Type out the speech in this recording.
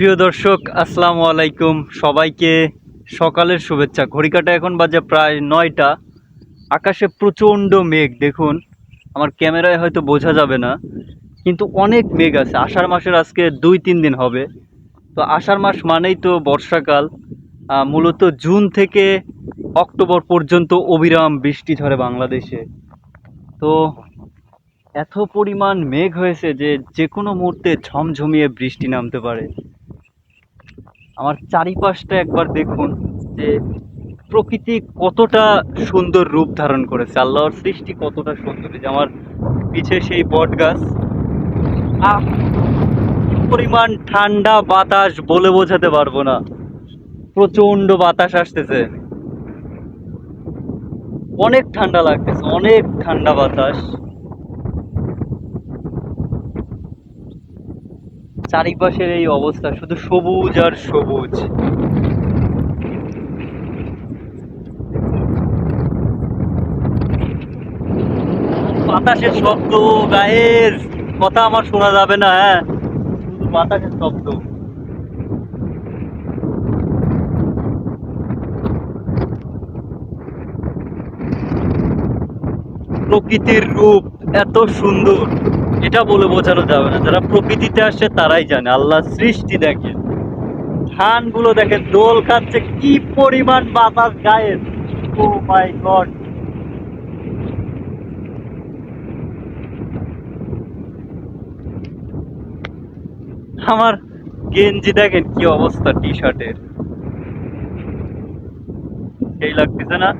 প্রিয় দর্শক, আসসালামু আলাইকুম। সবাইকে সকালের শুভেচ্ছা। ঘড়ি কাঁটা এখন বাজে প্রায় 9টা। আকাশে প্রচণ্ড মেঘ দেখুন। আমার ক্যামেরায় হয়তো বোঝা যাবে না, কিন্তু অনেক মেঘ আছে। আষাঢ় মাসের আজকে 2-3 দিন হবে। তো আষাঢ় মাস মানেই তো বর্ষাকাল। মূলত জুন থেকে অক্টোবর পর্যন্ত অবিরাম বৃষ্টি ঝরে বাংলাদেশে। তো এত পরিমাণ মেঘ হয়েছে যে যে কোনো মুহূর্তে ঝমঝমিয়ে বৃষ্টি নামতে পারে। আমার চারিপাশটা একবার দেখুন যে প্রকৃতি কতটা সুন্দর রূপ ধারণ করেছে, আল্লাহর সৃষ্টি কতটা সুন্দর। এই যে আমার পিছে সেই বট গাছ, আহ কি পরিমাণ ঠান্ডা বাতাস বলে বোঝাতে পারবো না। প্রচন্ড বাতাস আসতেছে, অনেক ঠান্ডা লাগতেছে, অনেক ঠান্ডা বাতাস। চারিপাশের এই অবস্থা, শুধু সবুজ আর সবুজ। বাতাসের শব্দ, গায়ের কথা আমার শোনা যাবে না, হ্যাঁ, শুধু বাতাসের শব্দ। প্রকৃতির রূপ এত সুন্দর, এটা বলে বোঝানো যাবে না। যারা প্রকৃতিতে আসে তারাই জানে। আল্লাহ সৃষ্টি দেখেন, ধানগুলো দেখেন দোল খাচ্ছে, কি পরিমাণ বাতাস গায়ে। ও মাই গড! আমার গেঞ্জি দেখেন কি অবস্থা, টি শার্টের, সেই লাগতেছে না?